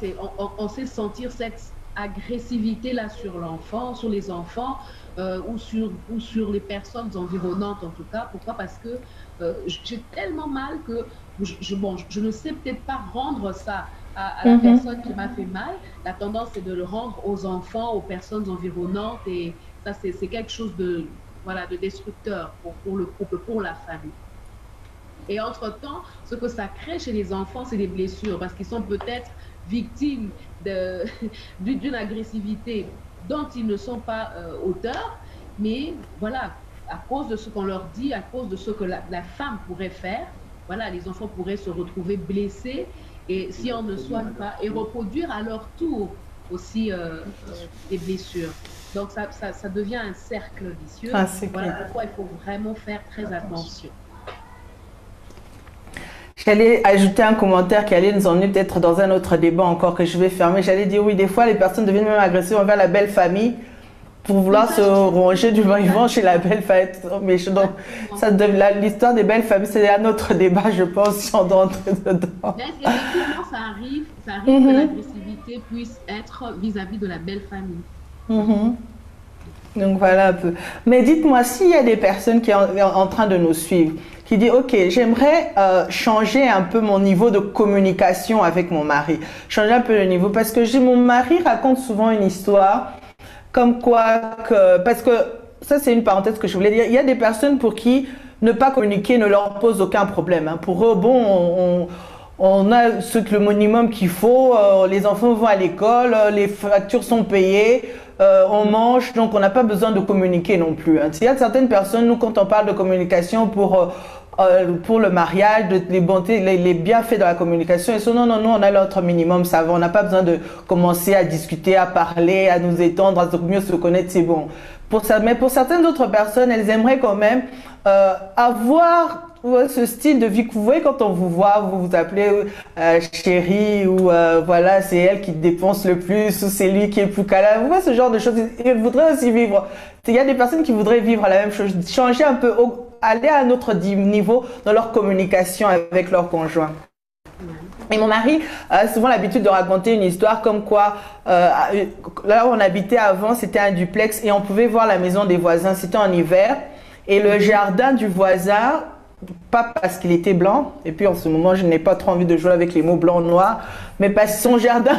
on sait sentir cette agressivité là sur l'enfant, sur les enfants ou sur les personnes environnantes en tout cas. Pourquoi? Parce que j'ai tellement mal que je ne sais peut-être pas rendre ça à la personne qui m'a fait mal. La tendance c'est de le rendre aux enfants, aux personnes environnantes, et ça c'est quelque chose de destructeur pour le couple, pour la famille. Et entre-temps, ce que ça crée chez les enfants, c'est des blessures, parce qu'ils sont peut-être victimes d'une agressivité dont ils ne sont pas auteurs, mais voilà, à cause de ce qu'on leur dit, à cause de ce que la femme pourrait faire, voilà, les enfants pourraient se retrouver blessés, et si on ne soigne pas, et reproduire à leur tour aussi des blessures. Donc ça devient un cercle vicieux. Voilà pourquoi il faut vraiment faire très attention. J'allais ajouter un commentaire qui allait nous emmener peut-être dans un autre débat encore que je vais fermer. J'allais dire oui, des fois les personnes deviennent même agressives envers la belle famille pour vouloir se ranger du vivant chez la belle famille. Mais donc l'histoire des belles familles, c'est un autre débat, je pense, si on doit entrer dedans. Mais effectivement, ça arrive que l'agressivité puisse être vis-à-vis de la belle famille. Donc voilà un peu. Mais dites-moi, s'il y a des personnes qui sont en train de nous suivre, qui disent ok, j'aimerais changer un peu mon niveau de communication avec mon mari, changer un peu le niveau, parce que mon mari raconte souvent une histoire comme quoi parce que ça c'est une parenthèse que je voulais dire, il y a des personnes pour qui ne pas communiquer ne leur pose aucun problème. Pour eux, bon, on a le minimum qu'il faut, les enfants vont à l'école, les factures sont payées, on mange, donc on n'a pas besoin de communiquer non plus. Il y a certaines personnes, nous, quand on parle de communication pour le mariage, les bontés, les bienfaits de la communication, ils sont non, on a notre minimum, ça va, on n'a pas besoin de commencer à discuter, à parler, à nous étendre, à mieux se connaître, c'est bon. Mais pour certaines autres personnes, elles aimeraient quand même avoir ce style de vie que vous voyez quand on vous voit, vous vous appelez chérie ou voilà, c'est elle qui dépense le plus ou c'est lui qui est plus câlin. Vous voyez ce genre de choses. Ils voudraient aussi vivre. Il y a des personnes qui voudraient vivre la même chose, changer un peu, aller à un autre niveau dans leur communication avec leur conjoint. Et mon mari a souvent l'habitude de raconter une histoire comme quoi, là où on habitait avant, c'était un duplex et on pouvait voir la maison des voisins, c'était en hiver. Et le jardin du voisin, pas parce qu'il était blanc, et puis en ce moment je n'ai pas trop envie de jouer avec les mots blanc, noir, mais parce que son jardin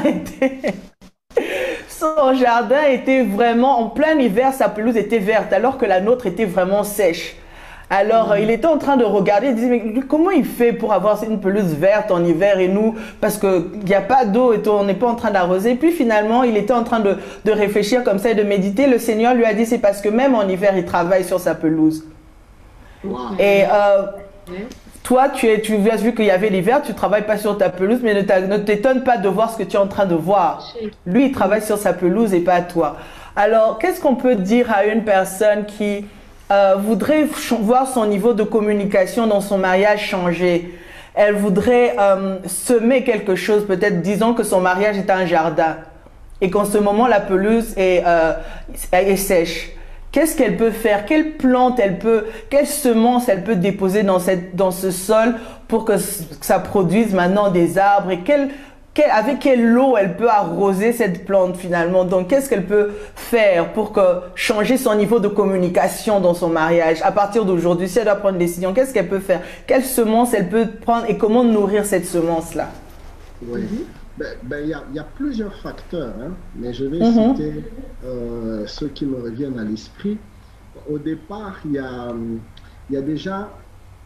était vraiment, en plein hiver, sa pelouse était verte, alors que la nôtre était vraiment sèche. Alors, il était en train de regarder, il disait, mais comment il fait pour avoir une pelouse verte en hiver et nous, parce qu'il n'y a pas d'eau et on n'est pas en train d'arroser. Puis finalement, il était en train de réfléchir comme ça et de méditer. Le Seigneur lui a dit, c'est parce que même en hiver, il travaille sur sa pelouse. Wow. Et toi, tu as vu qu'il y avait l'hiver, tu ne travailles pas sur ta pelouse, mais ne t'étonne pas de voir ce que tu es en train de voir. Lui, il travaille sur sa pelouse et pas toi. Alors, qu'est-ce qu'on peut dire à une personne qui voudrait voir son niveau de communication dans son mariage changer? Elle voudrait semer quelque chose, peut-être disons que son mariage est un jardin et qu'en ce moment la pelouse est sèche. Qu'est-ce qu'elle peut faire? Quelle plante quelle semence elle peut déposer dans ce sol pour que ça produise maintenant des arbres? Et avec quelle eau elle peut arroser cette plante finalement? Donc, qu'est-ce qu'elle peut faire pour changer son niveau de communication dans son mariage? À partir d'aujourd'hui, si elle doit prendre une décision, qu'est-ce qu'elle peut faire? Quelle semence elle peut prendre et comment nourrir cette semence-là? Oui, il y a plusieurs facteurs, hein, mais je vais citer ceux qui me reviennent à l'esprit. Au départ, il y a déjà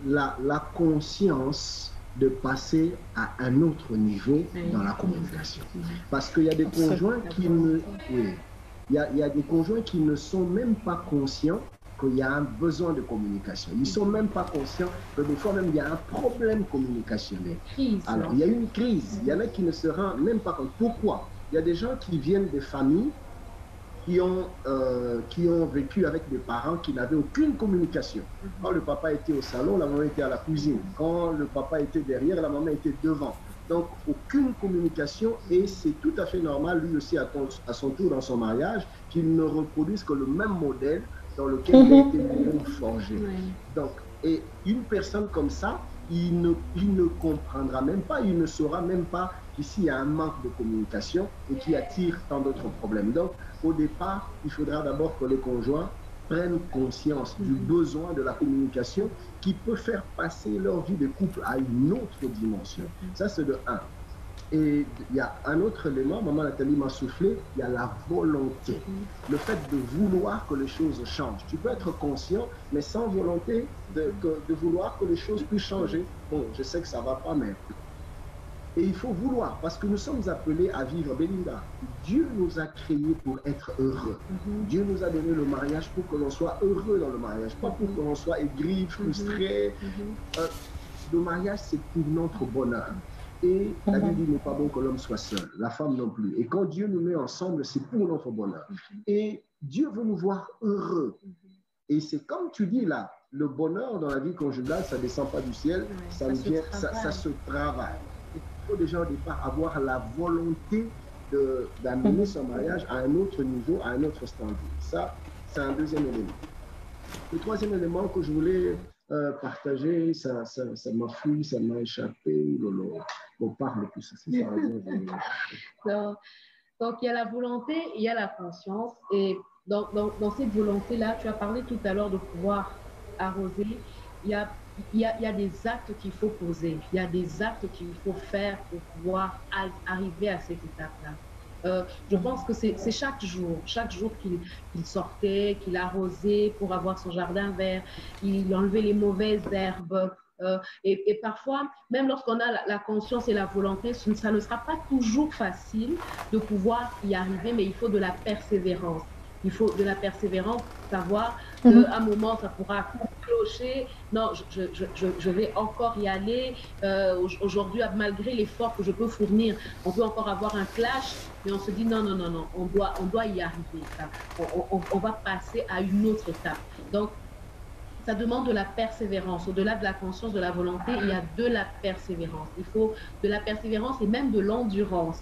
la conscience de passer à un autre niveau dans la communication. Parce qu'il y a des conjoints qui il y a des conjoints qui ne sont même pas conscients qu'il y a un besoin de communication. Ils ne sont même pas conscients que des fois même il y a un problème communicationnel. Alors, il y a une crise. Il y en a qui ne se rendent même pas compte. Pourquoi? Il y a des gens qui viennent des familles qui ont vécu avec des parents qui n'avaient aucune communication. Quand le papa était au salon, la maman était à la cuisine. Quand le papa était derrière, la maman était devant. Donc, aucune communication et c'est tout à fait normal, lui aussi à son tour dans son mariage, qu'il ne reproduise que le même modèle dans lequel il a été forgé. Donc, et une personne comme ça, il ne comprendra même pas, il ne saura même pas qu'ici il y a un manque de communication et qui attire tant d'autres problèmes. Donc, au départ, il faudra d'abord que les conjoints prennent conscience du besoin de la communication qui peut faire passer leur vie de couple à une autre dimension. Ça, c'est de un. Et il y a un autre élément, maman Nathalie m'a soufflé, il y a la volonté. Le fait de vouloir que les choses changent. Tu peux être conscient, mais sans volonté de vouloir que les choses puissent changer. Bon, je sais que ça ne va pas, mais... Et il faut vouloir, parce que nous sommes appelés à vivre. Belinda, Dieu nous a créés pour être heureux. Dieu nous a donné le mariage pour que l'on soit heureux dans le mariage, pas pour que l'on soit aigri, frustré. Le mariage, c'est pour notre bonheur. Et la Bible dit qu'il n'est pas bon que l'homme soit seul, la femme non plus. Et quand Dieu nous met ensemble, c'est pour notre bonheur. Et Dieu veut nous voir heureux. Et c'est comme tu dis là, le bonheur dans la vie conjugale, ça ne descend pas du ciel, ça se travaille. Il faut déjà au départ avoir la volonté d'amener son mariage à un autre niveau, à un autre standard. Ça, c'est un deuxième élément. Le troisième élément que je voulais partager, ça m'a fui, ça m'a échappé. On parle plus, c'est ça. Donc, il y a la volonté, il y a la conscience. Et dans cette volonté-là, tu as parlé tout à l'heure de pouvoir arroser. Il y a des actes qu'il faut poser. Il y a des actes qu'il faut faire pour pouvoir arriver à cette étape-là. Je pense que c'est chaque jour qu'il sortait, qu'il arrosait pour avoir son jardin vert, il enlevait les mauvaises herbes. Et parfois, même lorsqu'on a la conscience et la volonté, ça ne sera pas toujours facile de pouvoir y arriver, mais il faut de la persévérance. Il faut de la persévérance, savoir qu'à un moment, ça pourra décroché, non, je vais encore y aller. Aujourd'hui, malgré l'effort que je peux fournir, on peut encore avoir un clash, mais on se dit non, non, non, non, on doit y arriver. On va passer à une autre étape. Donc, ça demande de la persévérance. Au-delà de la conscience, de la volonté, il y a de la persévérance. Il faut de la persévérance et même de l'endurance.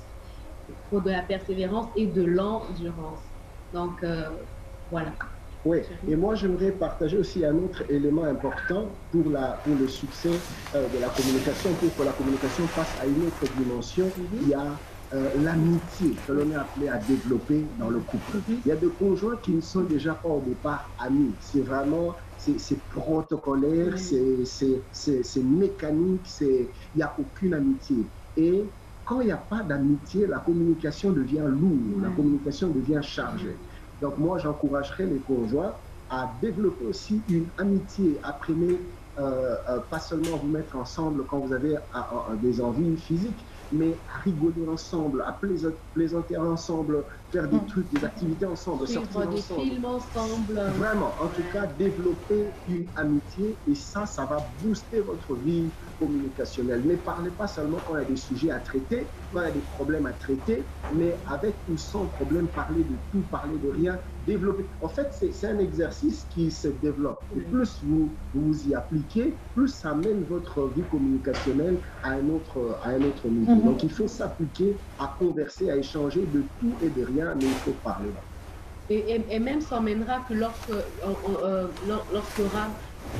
Il faut de la persévérance et de l'endurance. Donc, voilà. Oui, et moi j'aimerais partager aussi un autre élément important pour le succès de la communication, pour que la communication passe à une autre dimension. Il y a l'amitié que l'on est appelé à développer dans le couple. Il y a des conjoints qui ne sont déjà pas au départ amis. C'est vraiment, c'est protocolaire, c'est mécanique, il n'y a aucune amitié. Et quand il n'y a pas d'amitié, la communication devient lourde, la communication devient chargée. Donc moi, j'encouragerais les conjoints à développer aussi une amitié, apprenez pas seulement vous mettre ensemble quand vous avez des envies physiques, mais à rigoler ensemble, à plaisanter ensemble, faire des trucs, des activités ensemble, sortir ensemble. Des films ensemble. Vraiment, en tout cas, développer une amitié et ça va booster votre vie communicationnelle. Ne parlez pas seulement quand il y a des sujets à traiter, quand il y a des problèmes à traiter, mais avec ou sans problème, parler de tout, parler de rien, développer. En fait, c'est un exercice qui se développe. Et plus vous y appliquez, plus ça mène votre vie communicationnelle à un autre niveau. Donc, il faut s'appliquer à converser, à échanger de tout et de rien, mais il faut parler. Et même ça mènera que lorsqu'il y aura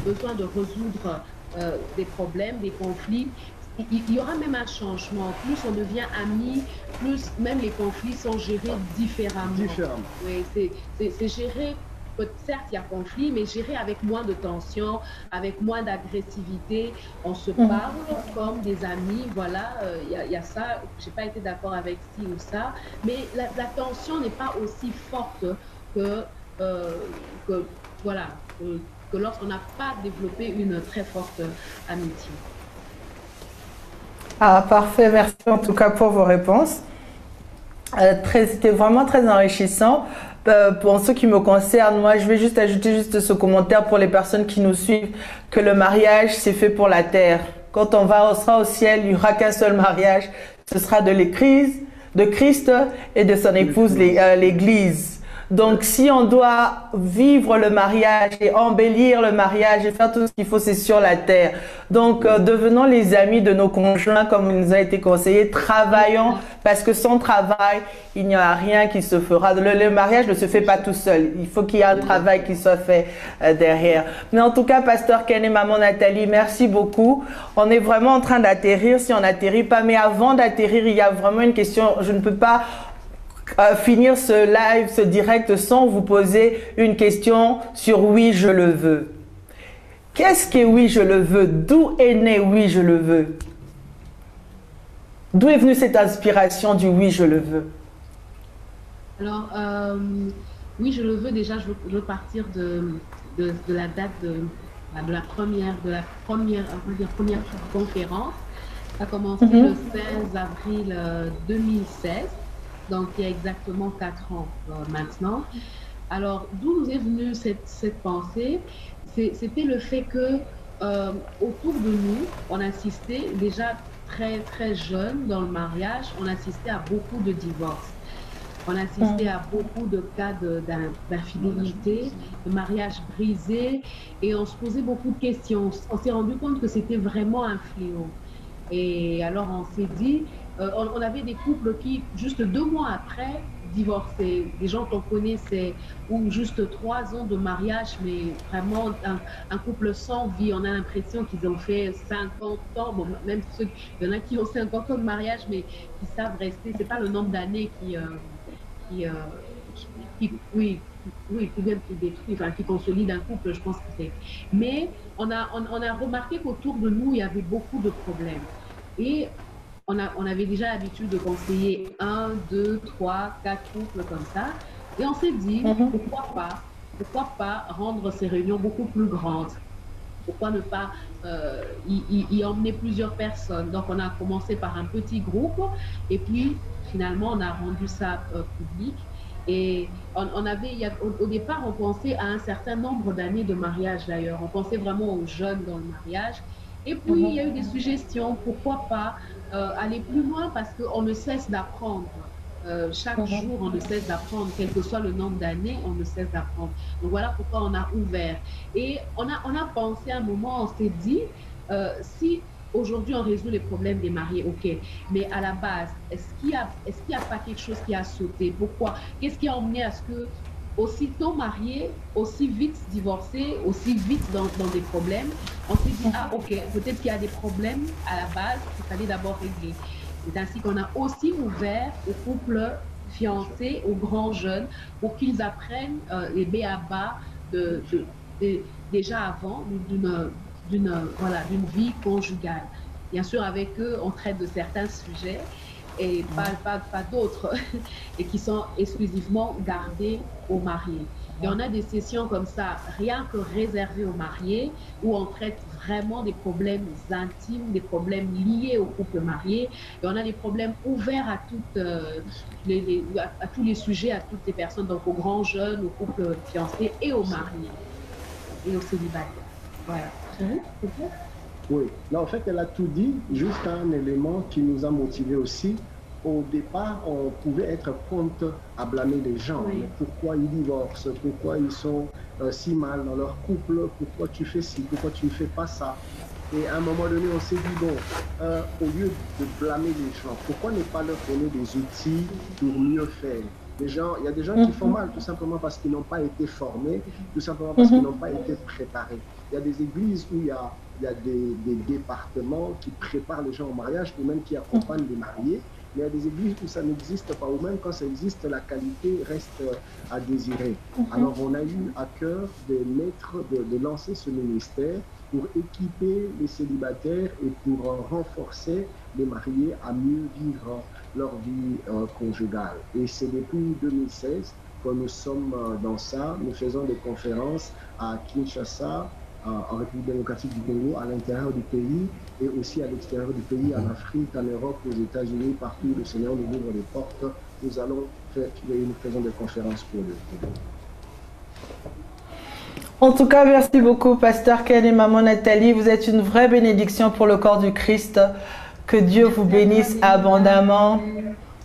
besoin de résoudre des problèmes, des conflits, il y aura même un changement. Plus on devient amis, plus même les conflits sont gérés différemment. Oui, c'est géré. Certes, il y a conflit, mais géré avec moins de tension, avec moins d'agressivité. On se parle comme des amis. Voilà, il y a ça. Je n'ai pas été d'accord avec ci ou ça. Mais la tension n'est pas aussi forte que lorsqu'on n'a pas développé une très forte amitié. Ah, parfait. Merci en tout cas pour vos réponses. C'était vraiment très enrichissant. Pour ceux qui me concernent, moi, je vais juste ajouter ce commentaire pour les personnes qui nous suivent, que le mariage, c'est fait pour la terre. Quand on sera au ciel, il n'y aura qu'un seul mariage. Ce sera de Christ et de son épouse, l'Église. Donc, si on doit vivre le mariage et embellir le mariage et faire tout ce qu'il faut, c'est sur la terre. Donc, devenons les amis de nos conjoints, comme il nous a été conseillé. Travaillons, parce que sans travail, il n'y a rien qui se fera. Le mariage ne se fait pas tout seul. Il faut qu'il y ait un travail qui soit fait derrière. Mais en tout cas, Pasteur Ken et Maman Nathalie, merci beaucoup. On est vraiment en train d'atterrir, si on n'atterrit pas. Mais avant d'atterrir, il y a vraiment une question. Je ne peux pas finir ce live, ce direct sans vous poser une question sur oui, je le veux. Qu'est-ce que oui, je le veux? D'où est né oui, je le veux? D'où est venue cette inspiration du oui, je le veux? Alors, oui, je le veux. Déjà, je veux partir de la date de la première conférence. Ça a commencé le 16 avril 2016. Donc, il y a exactement 4 ans maintenant. Alors, d'où nous est venue cette pensée? C'était le fait que autour de nous, on assistait déjà très, très jeune dans le mariage, on assistait à beaucoup de divorces. On assistait à beaucoup de cas d'infidélité, de mariage brisé, et on se posait beaucoup de questions. On s'est rendu compte que c'était vraiment un fléau. Et alors, on s'est dit... on avait des couples qui, juste 2 mois après, divorçaient. Des gens qu'on connaissait, ou juste 3 ans de mariage, mais vraiment un couple sans vie. On a l'impression qu'ils ont fait 50 ans, bon, même ceux, il y en a qui ont 50 ans de mariage, mais qui savent rester. C'est pas le nombre d'années qui détruit, enfin, qui consolide un couple, je pense que c'est. Mais on a remarqué qu'autour de nous, il y avait beaucoup de problèmes. Et on avait déjà l'habitude de conseiller 1, 2, 3, 4 couples comme ça. Et on s'est dit, pourquoi pas rendre ces réunions beaucoup plus grandes? Pourquoi ne pas y emmener plusieurs personnes? Donc, on a commencé par un petit groupe et puis, finalement, on a rendu ça public. Et on avait, au départ, on pensait à un certain nombre d'années de mariage d'ailleurs. On pensait vraiment aux jeunes dans le mariage. Et puis, il y a eu des suggestions, pourquoi pas aller plus loin parce qu'on ne cesse d'apprendre. Chaque jour, on ne cesse d'apprendre, quel que soit le nombre d'années, on ne cesse d'apprendre. Donc voilà pourquoi on a ouvert. Et on a pensé à un moment, on s'est dit, si aujourd'hui on résout les problèmes des mariés, ok, mais à la base, est-ce qu'il y a pas quelque chose qui a sauté? Pourquoi? Qu'est-ce qui a emmené à ce que aussitôt marié, aussi vite divorcé, aussi vite dans des problèmes? On s'est dit, ah ok, peut-être qu'il y a des problèmes à la base qu'il fallait d'abord régler. C'est ainsi qu'on a aussi ouvert aux couples fiancés, aux grands jeunes, pour qu'ils apprennent les b.a.-ba déjà avant d'une vie conjugale. Bien sûr, avec eux, on traite de certains sujets et pas d'autres, et qui sont exclusivement gardés aux mariés. Et on a des sessions comme ça, rien que réservées aux mariés, où on traite vraiment des problèmes intimes, des problèmes liés au couple marié. Et on a des problèmes ouverts à tous les sujets, à toutes les personnes, donc aux grands jeunes, aux couples fiancés et aux mariés et aux célibataires. Voilà. Oui, là en fait elle a tout dit, juste un élément qui nous a motivés aussi. Au départ, on pouvait être prompt à blâmer les gens. Oui. Mais pourquoi ils divorcent? Pourquoi ils sont si mal dans leur couple? Pourquoi tu fais ci? Pourquoi tu ne fais pas ça? Et à un moment donné, on s'est dit, bon, au lieu de blâmer les gens, pourquoi ne pas leur donner des outils pour mieux faire? Il y a des gens qui font mal tout simplement parce qu'ils n'ont pas été formés, tout simplement parce qu'ils n'ont pas été préparés. Il y a des églises où il y a des départements qui préparent les gens au mariage ou même qui accompagnent les mariés. Mais il y a des églises où ça n'existe pas, ou même quand ça existe, la qualité reste à désirer. Alors on a eu à cœur de lancer ce ministère pour équiper les célibataires et pour renforcer les mariés à mieux vivre leur vie conjugale. Et c'est depuis 2016 que nous sommes dans ça. Nous faisons des conférences à Kinshasa, en République démocratique du Congo, à l'intérieur du pays et aussi à l'extérieur du pays, en Afrique, en Europe, aux États-Unis, partout où le Seigneur nous ouvre les portes. Nous faisons des conférences pour le Congo. En tout cas, merci beaucoup, Pasteur Ken et Maman Nathalie. Vous êtes une vraie bénédiction pour le corps du Christ. Que Dieu vous bénisse abondamment.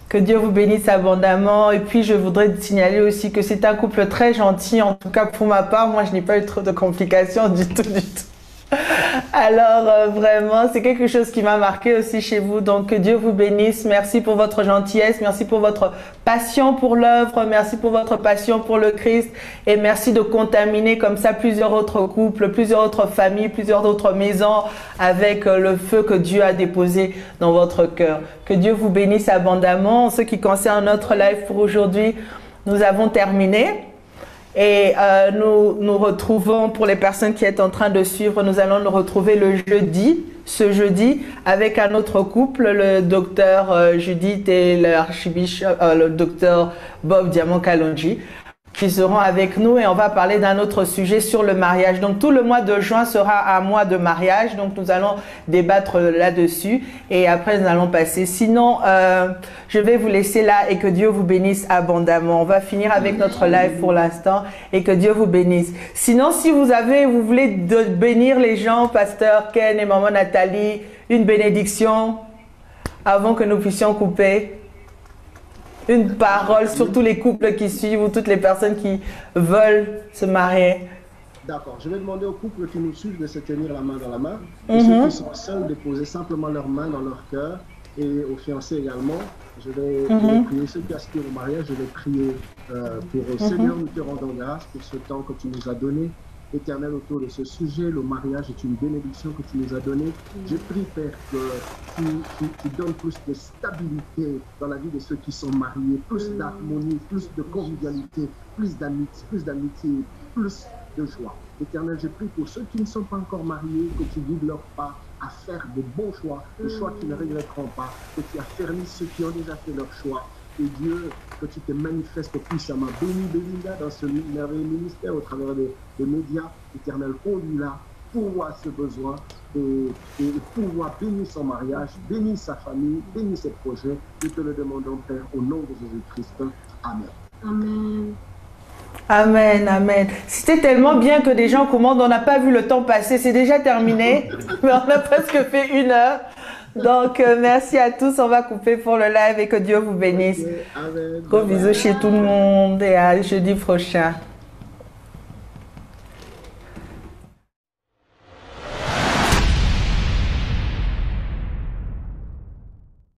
Que Dieu vous bénisse abondamment. Et puis, je voudrais signaler aussi que c'est un couple très gentil. En tout cas, pour ma part, moi, je n'ai pas eu trop de complications du tout. Alors, vraiment, c'est quelque chose qui m'a marqué aussi chez vous. Donc, que Dieu vous bénisse. Merci pour votre gentillesse. Merci pour votre passion pour l'œuvre. Merci pour votre passion pour le Christ. Et merci de contaminer comme ça plusieurs autres couples, plusieurs autres familles, plusieurs autres maisons avec le feu que Dieu a déposé dans votre cœur. Que Dieu vous bénisse abondamment. En ce qui concerne notre live pour aujourd'hui, nous avons terminé. Et nous retrouvons, pour les personnes qui sont en train de suivre, nous allons nous retrouver ce jeudi, avec un autre couple, le docteur Judith et l'archibishop, le docteur Bob Diamant Kalonji, qui seront avec nous et on va parler d'un autre sujet sur le mariage. Donc tout le mois de juin sera un mois de mariage, donc nous allons débattre là-dessus et après nous allons passer. Sinon, je vais vous laisser là et que Dieu vous bénisse abondamment. On va finir avec notre live pour l'instant et que Dieu vous bénisse. Sinon, si vous voulez bénir les gens, Pasteur Ken et Maman Nathalie, une bénédiction avant que nous puissions couper. Une parole sur tous les couples qui suivent ou toutes les personnes qui veulent se marier. D'accord. Je vais demander aux couples qui nous suivent de se tenir la main dans la main. Et ceux qui sont seuls, de poser simplement leurs mains dans leur cœur. Et aux fiancés également, je vais prier. Ceux qui aspirent au mariage, je vais prier pour Seigneur, nous te rendons grâce pour ce temps que tu nous as donné. Éternel, autour de ce sujet, le mariage est une bénédiction que tu nous as donnée. Je prie, Père, que tu donnes plus de stabilité dans la vie de ceux qui sont mariés, plus d'harmonie, plus de convivialité, plus d'amitié, plus de joie. Éternel, je prie pour ceux qui ne sont pas encore mariés, que tu guides leur pas à faire de bons choix, des choix qu'ils ne regretteront pas, que tu affermisses ceux qui ont déjà fait leur choix. Et Dieu, que tu te manifestes puissamment. Bénis Belinda dans ce merveilleux ministère au travers des médias. Éternel, conduis-la, pourvois ce besoin et pourvois bénir son mariage, bénir sa famille, bénir ses projets. Nous te le demandons, Père, au nom de Jésus-Christ. Amen. Amen. Amen, amen. C'était tellement bien que des gens commandent, on n'a pas vu le temps passer, c'est déjà terminé, mais on a presque fait 1 heure. Donc, merci à tous, on va couper pour le live et que Dieu vous bénisse. Amen. Gros bisous chez tout le monde et à jeudi prochain.